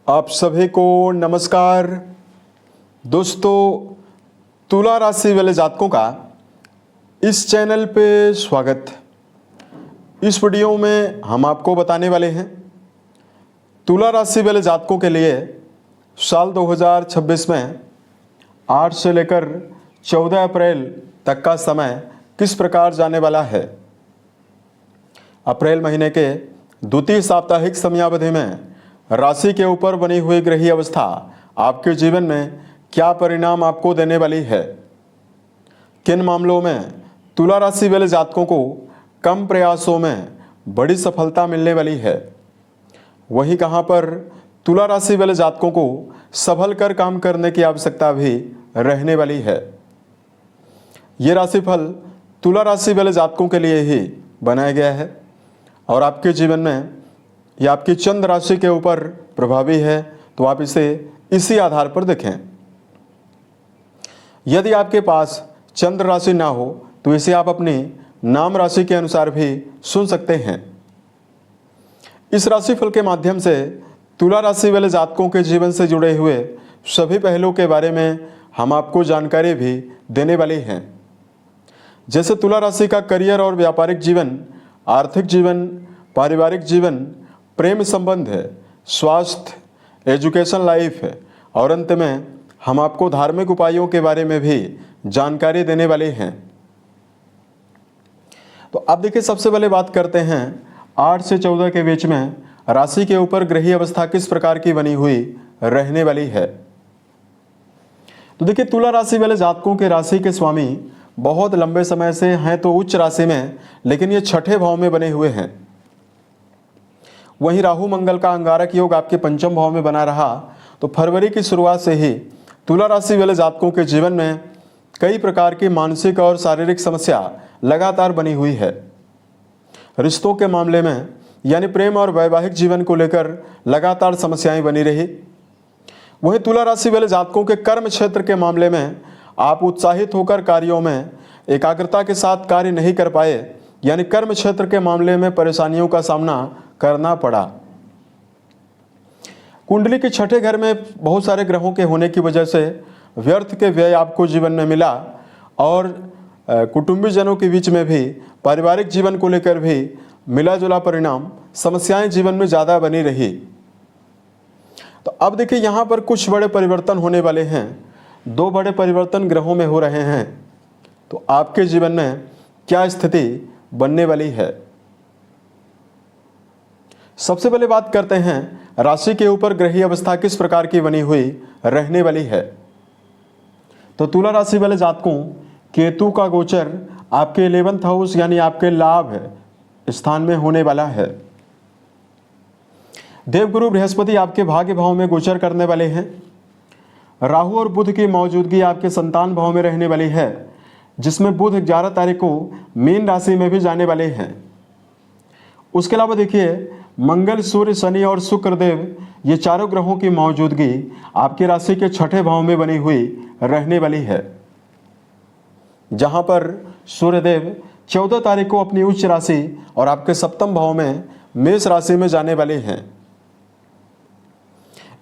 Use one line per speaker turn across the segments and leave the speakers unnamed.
आप सभी को नमस्कार। दोस्तों, तुला राशि वाले जातकों का इस चैनल पे स्वागत। इस वीडियो में हम आपको बताने वाले हैं तुला राशि वाले जातकों के लिए साल 2026 में 8 से लेकर 14 अप्रैल तक का समय किस प्रकार जाने वाला है। अप्रैल महीने के द्वितीय साप्ताहिक समयावधि में राशि के ऊपर बनी हुई ग्रही अवस्था आपके जीवन में क्या परिणाम आपको देने वाली है। किन मामलों में तुला राशि वाले जातकों को कम प्रयासों में बड़ी सफलता मिलने वाली है, वहीं कहां पर तुला राशि वाले जातकों को संभल कर काम करने की आवश्यकता भी रहने वाली है। ये राशिफल तुला राशि वाले जातकों के लिए ही बनाया गया है और आपके जीवन में यह आपकी चंद्र राशि के ऊपर प्रभावी है, तो आप इसे इसी आधार पर देखें। यदि आपके पास चंद्र राशि ना हो तो इसे आप अपनी नाम राशि के अनुसार भी सुन सकते हैं। इस राशिफल के माध्यम से तुला राशि वाले जातकों के जीवन से जुड़े हुए सभी पहलुओं के बारे में हम आपको जानकारी भी देने वाले हैं, जैसे तुला राशि का करियर और व्यापारिक जीवन, आर्थिक जीवन, पारिवारिक जीवन, प्रेम संबंध है, स्वास्थ्य, एजुकेशन लाइफ है और अंत में हम आपको धार्मिक उपायों के बारे में भी जानकारी देने वाले हैं। तो अब देखिए, सबसे पहले बात करते हैं 8 से 14 के बीच में राशि के ऊपर ग्रही अवस्था किस प्रकार की बनी हुई रहने वाली है। तो देखिए, तुला राशि वाले जातकों के राशि के स्वामी बहुत लंबे समय से हैं तो उच्च राशि में, लेकिन ये छठे भाव में बने हुए हैं। वहीं राहु मंगल का अंगारक योग आपके पंचम भाव में बना रहा, तो फरवरी की शुरुआत से ही तुला राशि वाले जातकों के जीवन में कई प्रकार की मानसिक और शारीरिक समस्या लगातार बनी हुई है। रिश्तों के मामले में यानी प्रेम और वैवाहिक जीवन को लेकर लगातार समस्याएं बनी रही। वहीं तुला राशि वाले जातकों के कर्म क्षेत्र के मामले में आप उत्साहित होकर कार्यों में एकाग्रता के साथ कार्य नहीं कर पाए, यानी कर्म क्षेत्र के मामले में परेशानियों का सामना करना पड़ा। कुंडली के छठे घर में बहुत सारे ग्रहों के होने की वजह से व्यर्थ के व्यय आपको जीवन में मिला और कुटुंबी जनों के बीच में भी पारिवारिक जीवन को लेकर भी मिला जुला परिणाम, समस्याएं जीवन में ज़्यादा बनी रही। तो अब देखिए, यहाँ पर कुछ बड़े परिवर्तन होने वाले हैं। 2 बड़े परिवर्तन ग्रहों में हो रहे हैं, तो आपके जीवन में क्या स्थिति बनने वाली है। सबसे पहले बात करते हैं राशि के ऊपर ग्रही अवस्था किस प्रकार की बनी हुई रहने वाली है। तो तुला राशि वाले जातकों, केतु का गोचर आपके 11th हाउस यानी आपके लाभ स्थान में होने वाला है। देवगुरु बृहस्पति आपके भाग्य भाव में गोचर करने वाले हैं। राहु और बुध की मौजूदगी आपके संतान भाव में रहने वाली है, जिसमें बुध 11 तारीख को मीन राशि में भी जाने वाले हैं। उसके अलावा देखिए, मंगल, सूर्य, शनि और शुक्रदेव, ये चारों ग्रहों की मौजूदगी आपकी राशि के छठे भाव में बनी हुई रहने वाली है, जहां पर सूर्यदेव 14 तारीख को अपनी उच्च राशि और आपके सप्तम भाव में मेष राशि में जाने वाले हैं।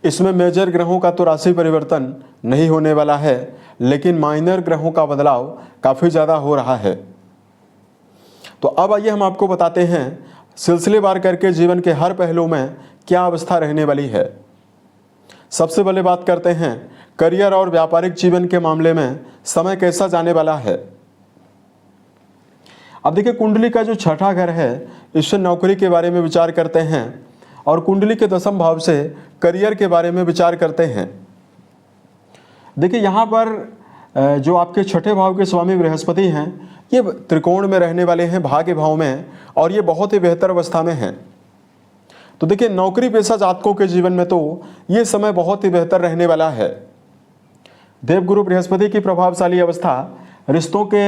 इसमें मेजर ग्रहों का तो राशि परिवर्तन नहीं होने वाला है, लेकिन माइनर ग्रहों का बदलाव काफ़ी ज़्यादा हो रहा है। तो अब आइए हम आपको बताते हैं सिलसिलेवार करके जीवन के हर पहलू में क्या अवस्था रहने वाली है। सबसे पहले बात करते हैं करियर और व्यापारिक जीवन के मामले में समय कैसा जाने वाला है। अब देखिए, कुंडली का जो छठा घर है, इससे नौकरी के बारे में विचार करते हैं और कुंडली के 10वें भाव से करियर के बारे में विचार करते हैं। देखिए, यहाँ पर जो आपके छठे भाव के स्वामी बृहस्पति हैं, ये त्रिकोण में रहने वाले हैं, भाग्य भाव में, और ये बहुत ही बेहतर अवस्था में हैं। तो देखिए, नौकरी पेशा जातकों के जीवन में तो ये समय बहुत ही बेहतर रहने वाला है। देवगुरु बृहस्पति की प्रभावशाली अवस्था रिश्तों के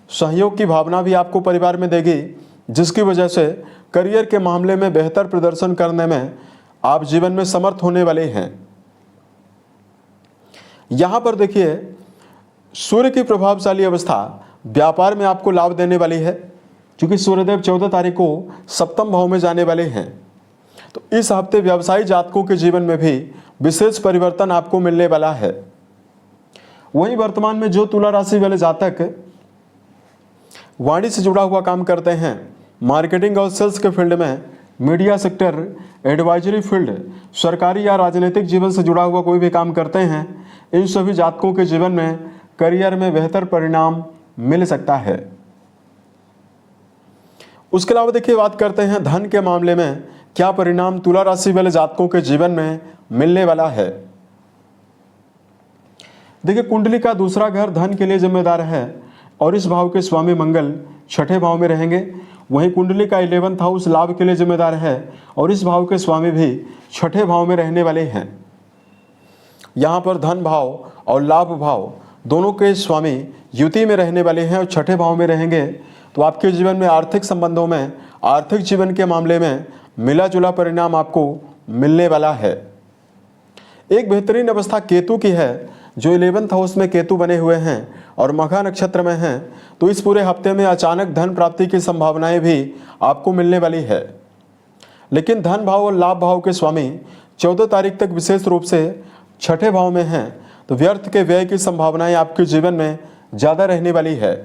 सहयोग की भावना भी आपको परिवार में देगी, जिसकी वजह से करियर के मामले में बेहतर प्रदर्शन करने में आप जीवन में समर्थ होने वाले हैं। यहाँ पर देखिए, सूर्य की प्रभावशाली अवस्था व्यापार में आपको लाभ देने वाली है, क्योंकि सूर्यदेव 14 तारीख को सप्तम भाव में जाने वाले हैं। तो इस हफ्ते व्यवसायी जातकों के जीवन में भी विशेष परिवर्तन आपको मिलने वाला है। वहीं वर्तमान में जो तुला राशि वाले जातक वाणी से जुड़ा हुआ काम करते हैं, मार्केटिंग और सेल्स के फील्ड में, मीडिया सेक्टर, एडवाइजरी फील्ड, सरकारी या राजनीतिक जीवन से जुड़ा हुआ कोई भी काम करते हैं, इन सभी जातकों के जीवन में करियर में बेहतर परिणाम मिल सकता है। उसके अलावा देखिए बात करते हैं धन के मामले में क्या परिणाम तुला राशि वाले जातकों के जीवन में मिलने वाला है। देखिए कुंडली का दूसरा घर धन के लिए जिम्मेदार है और इस भाव के स्वामी मंगल छठे भाव में रहेंगे। वहीं कुंडली का 11th हाउस लाभ के लिए जिम्मेदार है और इस भाव के स्वामी भी छठे भाव में रहने वाले हैं। यहाँ पर धन भाव और लाभ भाव दोनों के स्वामी युति में रहने वाले हैं और छठे भाव में रहेंगे। तो आपके जीवन में आर्थिक संबंधों में, आर्थिक जीवन के मामले में मिला जुला परिणाम आपको मिलने वाला है। एक बेहतरीन अवस्था केतु की है, जो 11th हाउस में केतु बने हुए हैं और मघा नक्षत्र में हैं। तो इस पूरे हफ्ते में अचानक धन प्राप्ति की संभावनाएं भी आपको मिलने वाली है। लेकिन धन भाव और लाभ भाव के स्वामी 14 तारीख तक विशेष रूप से छठे भाव में हैं, तो व्यर्थ के व्यय की संभावनाएं आपके जीवन में ज़्यादा रहने वाली है।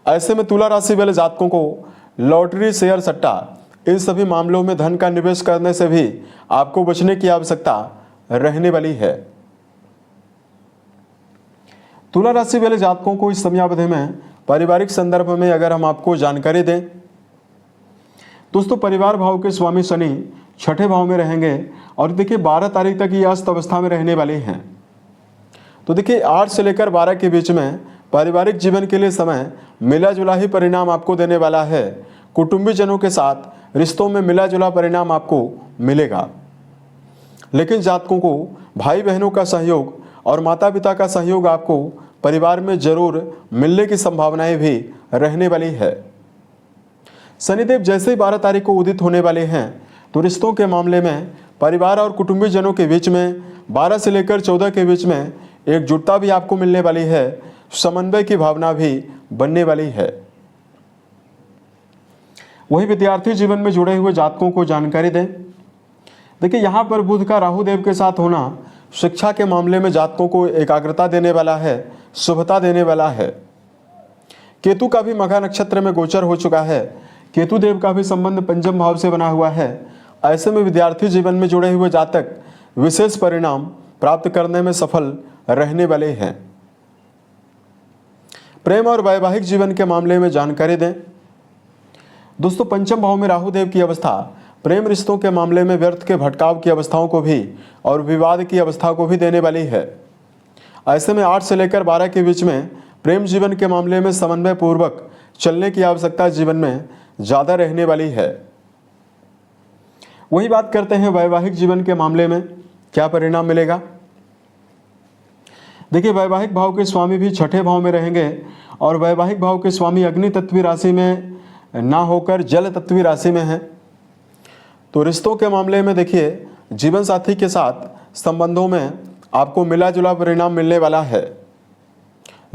ऐसे में तुला राशि वाले जातकों को लॉटरी, शेयर, सट्टा, इन सभी मामलों में धन का निवेश करने से भी आपको बचने की आवश्यकता रहने वाली है। तुला राशि वाले जातकों को इस समयावधि में पारिवारिक संदर्भ में अगर हम आपको जानकारी दें, दोस्तों परिवार भाव के स्वामी शनि छठे भाव में रहेंगे और देखिए 12 तारीख तक ये अस्त अवस्था में रहने वाले हैं। तो देखिए 8 से लेकर 12 के बीच में पारिवारिक जीवन के लिए समय मिला जुला ही परिणाम आपको देने वाला है। कुटुंबी जनों के साथ रिश्तों में मिला जुला परिणाम आपको मिलेगा। लेकिन जातकों को भाई बहनों का सहयोग और माता पिता का सहयोग आपको परिवार में जरूर मिलने की संभावनाएं भी रहने वाली है। शनिदेव जैसे ही 12 तारीख को उदित होने वाले हैं, तो रिश्तों के मामले में परिवार और कुटुंबी जनों के बीच में 12 से लेकर 14 के बीच में एकजुटता भी आपको मिलने वाली है। समन्वय की भावना भी बनने वाली है। वही विद्यार्थी जीवन में जुड़े हुए जातकों को जानकारी दें। देखिए यहाँ पर बुध का राहु देव के साथ होना शिक्षा के मामले में जातकों को एकाग्रता देने वाला है, शुभता देने वाला है। केतु का भी मघा नक्षत्र में गोचर हो चुका है। केतु देव का भी संबंध पंचम भाव से बना हुआ है। ऐसे में विद्यार्थी जीवन में जुड़े हुए जातक विशेष परिणाम प्राप्त करने में सफल रहने वाले हैं। प्रेम और वैवाहिक जीवन के मामले में जानकारी दें। दोस्तों पंचम भाव में राहु देव की अवस्था प्रेम रिश्तों के मामले में व्यर्थ के भटकाव की अवस्थाओं को भी और विवाद की अवस्था को भी देने वाली है। ऐसे में 8 से लेकर 12 के बीच में प्रेम जीवन के मामले में समन्वय पूर्वक चलने की आवश्यकता जीवन में ज़्यादा रहने वाली है। वही बात करते हैं वैवाहिक जीवन के मामले में क्या परिणाम मिलेगा। देखिए वैवाहिक भाव के स्वामी भी छठे भाव में रहेंगे और वैवाहिक भाव के स्वामी अग्नि तत्वी राशि में ना होकर जल तत्वी राशि में है। तो रिश्तों के मामले में देखिए जीवन साथी के साथ संबंधों में आपको मिला जुला परिणाम मिलने वाला है।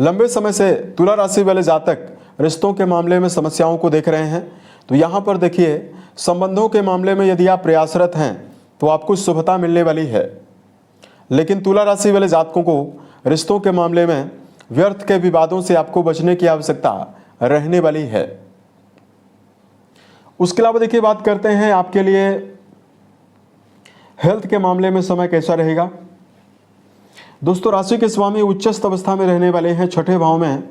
लंबे समय से तुला राशि वाले जातक रिश्तों के मामले में समस्याओं को देख रहे हैं। तो यहाँ पर देखिए संबंधों के मामले में यदि आप प्रयासरत हैं तो आपको शुभता मिलने वाली है। लेकिन तुला राशि वाले जातकों को रिश्तों के मामले में व्यर्थ के विवादों से आपको बचने की आवश्यकता रहने वाली है। उसके अलावा देखिए बात करते हैं आपके लिए हेल्थ के मामले में समय कैसा रहेगा। दोस्तों राशि के स्वामी उच्चस्थ अवस्था में रहने वाले हैं छठे भाव में।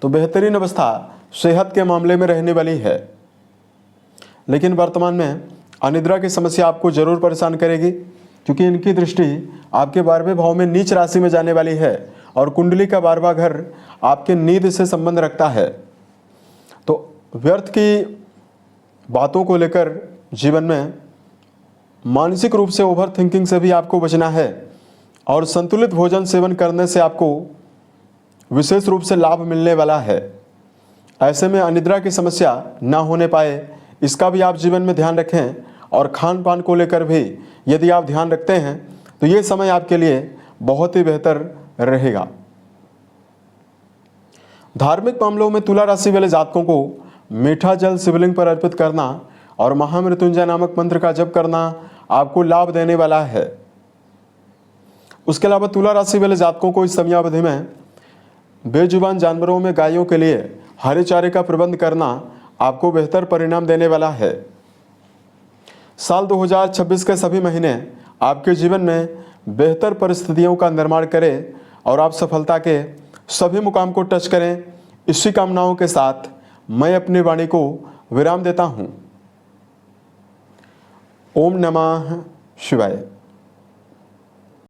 तो बेहतरीन अवस्था सेहत के मामले में रहने वाली है। लेकिन वर्तमान में अनिद्रा की समस्या आपको जरूर परेशान करेगी, क्योंकि इनकी दृष्टि आपके 12वें भाव में नीच राशि में जाने वाली है और कुंडली का 12वां घर आपके नींद से संबंध रखता है। तो व्यर्थ की बातों को लेकर जीवन में मानसिक रूप से ओवर थिंकिंग से भी आपको बचना है और संतुलित भोजन सेवन करने से आपको विशेष रूप से लाभ मिलने वाला है। ऐसे में अनिद्रा की समस्या ना होने पाए, इसका भी आप जीवन में ध्यान रखें और खान पान को लेकर भी यदि आप ध्यान रखते हैं तो ये समय आपके लिए बहुत ही बेहतर रहेगा। धार्मिक मामलों में तुला राशि वाले जातकों को मीठा जल शिवलिंग पर अर्पित करना और महामृत्युंजय नामक मंत्र का जप करना आपको लाभ देने वाला है। उसके अलावा तुला राशि वाले जातकों को इस समयावधि में बेजुबान जानवरों में गायों के लिए हरे चारे का प्रबंध करना आपको बेहतर परिणाम देने वाला है। साल 2026 के सभी महीने आपके जीवन में बेहतर परिस्थितियों का निर्माण करें और आप सफलता के सभी मुकाम को टच करें। इसी कामनाओं के साथ मैं अपनी वाणी को विराम देता हूं। ओम नमः शिवाय।